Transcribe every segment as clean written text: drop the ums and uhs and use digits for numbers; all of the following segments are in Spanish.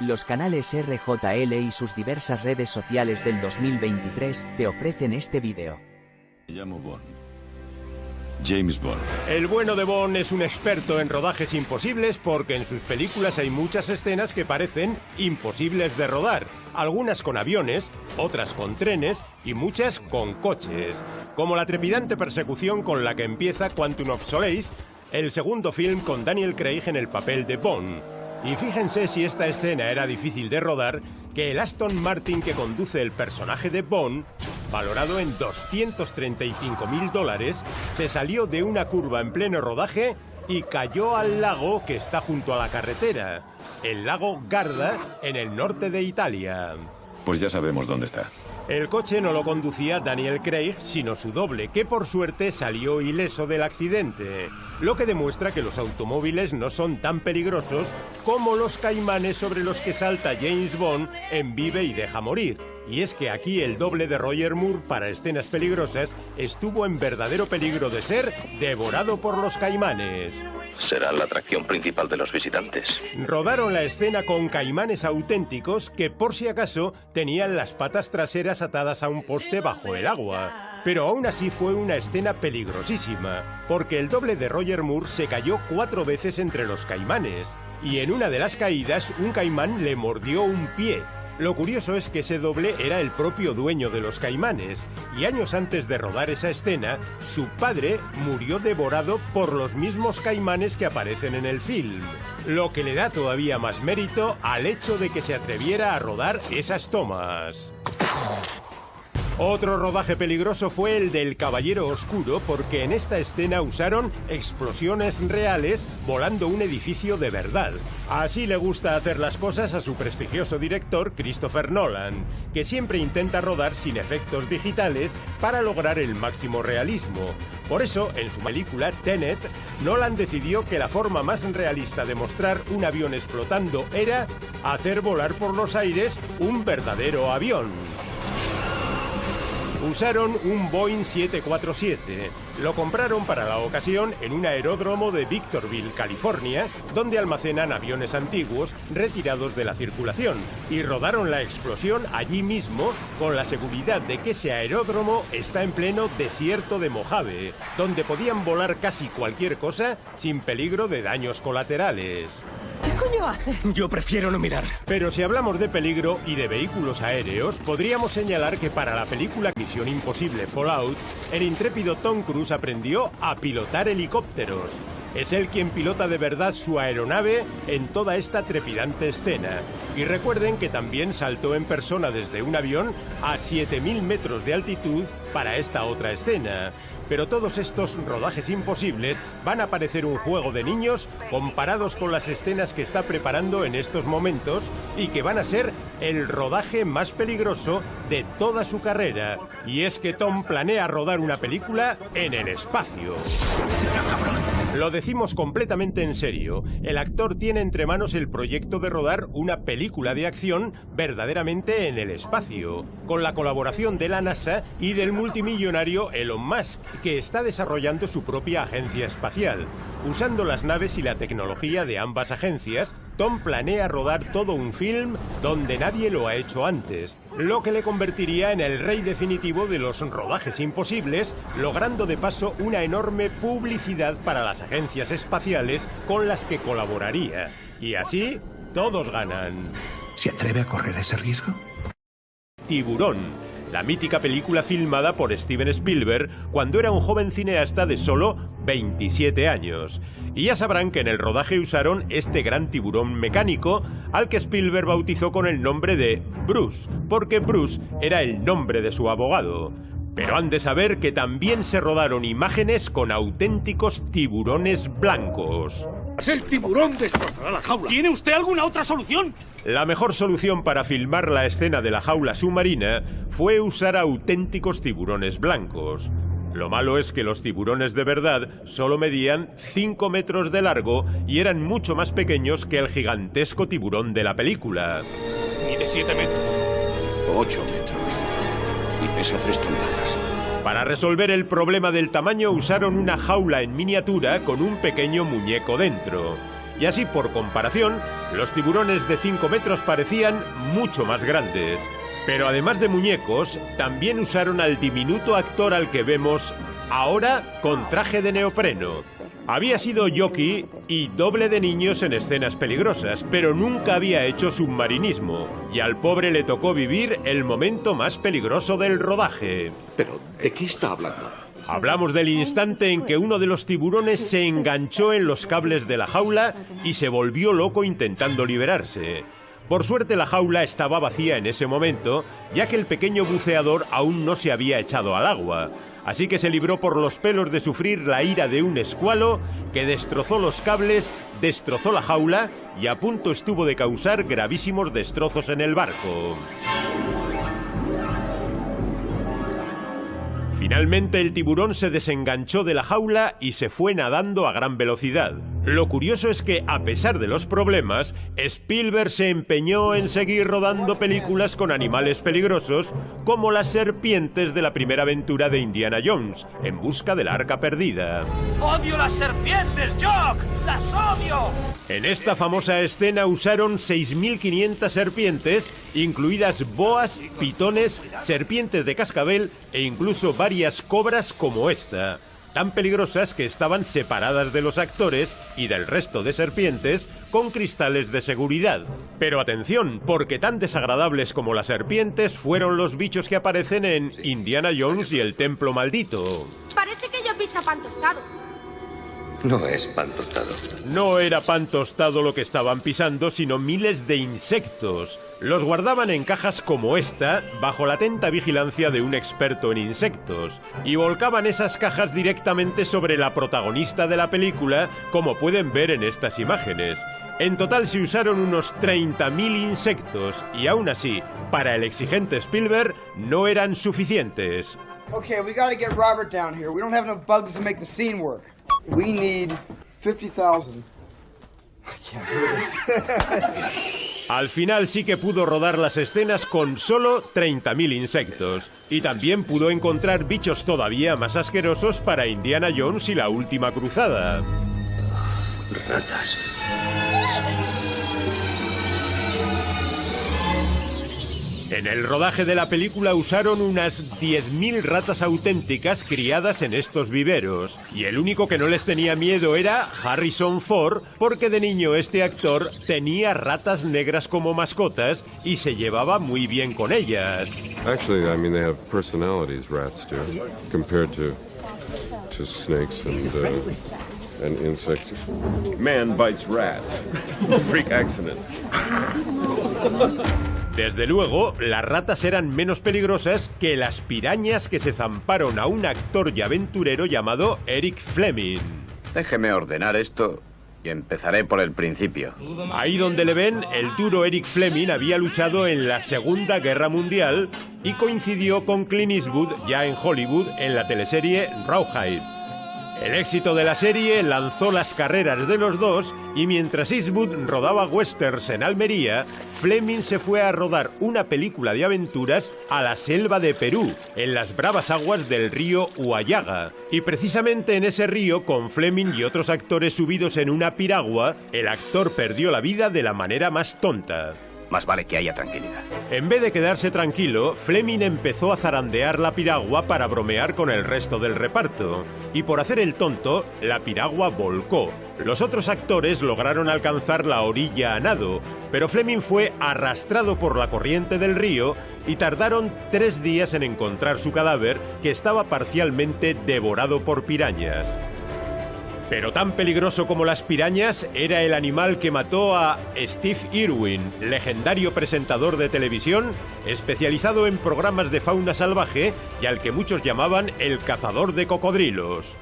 Los canales RJL y sus diversas redes sociales del 2023 te ofrecen este vídeo. Me llamo Bond. James Bond. El bueno de Bond es un experto en rodajes imposibles porque en sus películas hay muchas escenas que parecen imposibles de rodar. Algunas con aviones, otras con trenes y muchas con coches. Como la trepidante persecución con la que empieza Quantum of Solace, el segundo film con Daniel Craig en el papel de Bond. Y fíjense si esta escena era difícil de rodar, que el Aston Martin que conduce el personaje de Bond, valorado en $235.000, se salió de una curva en pleno rodaje y cayó al lago que está junto a la carretera, el lago Garda, en el norte de Italia. Pues ya sabemos dónde está. El coche no lo conducía Daniel Craig, sino su doble, que por suerte salió ileso del accidente, lo que demuestra que los automóviles no son tan peligrosos como los caimanes sobre los que salta James Bond en Vive y deja morir. Y es que aquí el doble de Roger Moore para escenas peligrosas estuvo en verdadero peligro de ser devorado por los caimanes. Será la atracción principal de los visitantes. Rodaron la escena con caimanes auténticos que, por si acaso, tenían las patas traseras atadas a un poste bajo el agua. Pero aún así fue una escena peligrosísima, porque el doble de Roger Moore se cayó 4 veces entre los caimanes, y en una de las caídas un caimán le mordió un pie. Lo curioso es que ese doble era el propio dueño de los caimanes, y años antes de rodar esa escena, su padre murió devorado por los mismos caimanes que aparecen en el film, lo que le da todavía más mérito al hecho de que se atreviera a rodar esas tomas. Otro rodaje peligroso fue el del Caballero Oscuro, porque en esta escena usaron explosiones reales volando un edificio de verdad. Así le gusta hacer las cosas a su prestigioso director Christopher Nolan, que siempre intenta rodar sin efectos digitales para lograr el máximo realismo. Por eso, en su película Tenet, Nolan decidió que la forma más realista de mostrar un avión explotando era hacer volar por los aires un verdadero avión. Usaron un Boeing 747. Lo compraron para la ocasión en un aeródromo de Victorville, California, donde almacenan aviones antiguos retirados de la circulación, y rodaron la explosión allí mismo con la seguridad de que ese aeródromo está en pleno desierto de Mojave, donde podían volar casi cualquier cosa sin peligro de daños colaterales. ¿Qué coño hace? Yo prefiero no mirar. Pero si hablamos de peligro y de vehículos aéreos, podríamos señalar que para la película Misión Imposible Fallout, el intrépido Tom Cruise aprendió a pilotar helicópteros. Es él quien pilota de verdad su aeronave en toda esta trepidante escena. Y recuerden que también saltó en persona desde un avión a 7.000 metros de altitud para esta otra escena. Pero todos estos rodajes imposibles van a parecer un juego de niños comparados con las escenas que está preparando en estos momentos y que van a ser el rodaje más peligroso de toda su carrera. Y es que Tom planea rodar una película en el espacio. Lo decimos completamente en serio. El actor tiene entre manos el proyecto de rodar una película de acción verdaderamente en el espacio, con la colaboración de la NASA y del multimillonario Elon Musk, que está desarrollando su propia agencia espacial. Usando las naves y la tecnología de ambas agencias, Tom planea rodar todo un film donde nadie lo ha hecho antes, lo que le convertiría en el rey definitivo de los rodajes imposibles, logrando de paso una enorme publicidad para las agencias espaciales con las que colaboraría. Y así, todos ganan. ¿Se atreve a correr ese riesgo? Tiburón, la mítica película filmada por Steven Spielberg cuando era un joven cineasta de solo 27 años. Y ya sabrán que en el rodaje usaron este gran tiburón mecánico, al que Spielberg bautizó con el nombre de Bruce, porque Bruce era el nombre de su abogado. Pero han de saber que también se rodaron imágenes con auténticos tiburones blancos. ¡El tiburón destrozará la jaula! ¿Tiene usted alguna otra solución? La mejor solución para filmar la escena de la jaula submarina fue usar auténticos tiburones blancos. Lo malo es que los tiburones de verdad solo medían 5 metros de largo y eran mucho más pequeños que el gigantesco tiburón de la película. Mide 7 metros, 8 metros y pesa 3 toneladas. Para resolver el problema del tamaño usaron una jaula en miniatura con un pequeño muñeco dentro. y así por comparación, los tiburones de 5 metros parecían mucho más grandes. Pero además de muñecos, también usaron al diminuto actor al que vemos ahora con traje de neopreno. Había sido jockey y doble de niños en escenas peligrosas, pero nunca había hecho submarinismo. Y al pobre le tocó vivir el momento más peligroso del rodaje. Pero, ¿de qué está hablando? Hablamos del instante en que uno de los tiburones se enganchó en los cables de la jaula y se volvió loco intentando liberarse. Por suerte la jaula estaba vacía en ese momento, ya que el pequeño buceador aún no se había echado al agua. Así que se libró por los pelos de sufrir la ira de un escualo que destrozó los cables, destrozó la jaula y a punto estuvo de causar gravísimos destrozos en el barco. Finalmente el tiburón se desenganchó de la jaula y se fue nadando a gran velocidad. Lo curioso es que, a pesar de los problemas, Spielberg se empeñó en seguir rodando películas con animales peligrosos, como las serpientes de la primera aventura de Indiana Jones, En busca del arca perdida. ¡Odio las serpientes, Jock! ¡Las odio! En esta famosa escena usaron 6.500 serpientes, incluidas boas, pitones, serpientes de cascabel e incluso varias cobras como esta, tan peligrosas que estaban separadas de los actores y del resto de serpientes con cristales de seguridad. Pero atención, porque tan desagradables como las serpientes fueron los bichos que aparecen en Indiana Jones y el Templo Maldito. Parece que yo pisa pan tostado. No es pan tostado. No era pan tostado lo que estaban pisando, sino miles de insectos. Los guardaban en cajas como esta, bajo la atenta vigilancia de un experto en insectos, y volcaban esas cajas directamente sobre la protagonista de la película, como pueden ver en estas imágenes. En total se usaron unos 30.000 insectos, y aún así, para el exigente Spielberg, no eran suficientes. Okay, we gotta get Robert down here. We don't have enough bugs to make the scene work. We need 50,000. Al final sí que pudo rodar las escenas con solo 30.000 insectos. Y también pudo encontrar bichos todavía más asquerosos para Indiana Jones y la última cruzada. Ratas. En el rodaje de la película usaron unas 10.000 ratas auténticas criadas en estos viveros. Y el único que no les tenía miedo era Harrison Ford, porque de niño este actor tenía ratas negras como mascotas y se llevaba muy bien con ellas. Actually, I mean, they have personalities, rats do, compared to snakes and insects. Man bites rat. Freak accident. Desde luego, las ratas eran menos peligrosas que las pirañas que se zamparon a un actor y aventurero llamado Eric Fleming. Déjeme ordenar esto y empezaré por el principio. Ahí donde le ven, el duro Eric Fleming había luchado en la Segunda Guerra Mundial y coincidió con Clint Eastwood ya en Hollywood en la teleserie Rawhide. El éxito de la serie lanzó las carreras de los dos y mientras Eastwood rodaba westerns en Almería, Fleming se fue a rodar una película de aventuras a la selva de Perú, en las bravas aguas del río Huallaga. Y precisamente en ese río, con Fleming y otros actores subidos en una piragua, el actor perdió la vida de la manera más tonta. Más vale que haya tranquilidad. En vez de quedarse tranquilo, Fleming empezó a zarandear la piragua para bromear con el resto del reparto. Y por hacer el tonto, la piragua volcó. Los otros actores lograron alcanzar la orilla a nado, pero Fleming fue arrastrado por la corriente del río y tardaron 3 días en encontrar su cadáver, que estaba parcialmente devorado por pirañas. Pero tan peligroso como las pirañas era el animal que mató a Steve Irwin, legendario presentador de televisión, especializado en programas de fauna salvaje y al que muchos llamaban el cazador de cocodrilos.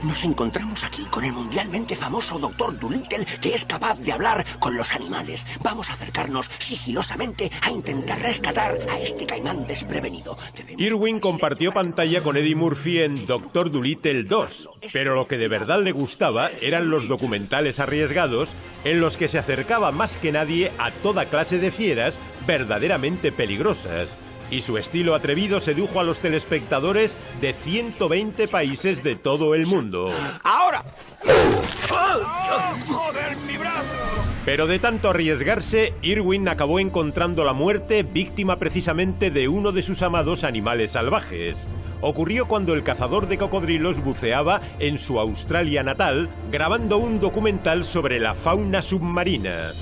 Nos encontramos aquí con el mundialmente famoso Dr. Dolittle, que es capaz de hablar con los animales. Vamos a acercarnos sigilosamente a intentar rescatar a este caimán desprevenido. Irwin compartió pantalla con Eddie Murphy en Dr. Dolittle 2, pero lo que de verdad le gustaba eran los documentales arriesgados en los que se acercaba más que nadie a toda clase de fieras verdaderamente peligrosas. Y su estilo atrevido sedujo a los telespectadores de 120 países de todo el mundo. ¡Ahora! ¡Joder, mi brazo! Pero de tanto arriesgarse, Irwin acabó encontrando la muerte víctima precisamente de uno de sus amados animales salvajes. Ocurrió cuando el cazador de cocodrilos buceaba en su Australia natal, grabando un documental sobre la fauna submarina.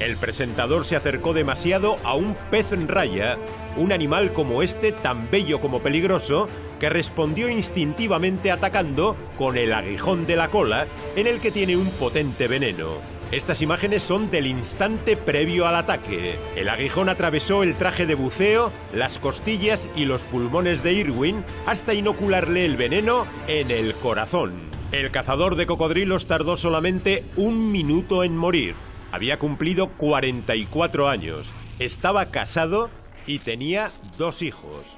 El presentador se acercó demasiado a un pez raya, un animal como este, tan bello como peligroso, que respondió instintivamente atacando con el aguijón de la cola, en el que tiene un potente veneno. Estas imágenes son del instante previo al ataque. El aguijón atravesó el traje de buceo, las costillas y los pulmones de Irwin hasta inocularle el veneno en el corazón. El cazador de cocodrilos tardó solamente 1 minuto en morir. Había cumplido 44 años, estaba casado y tenía 2 hijos.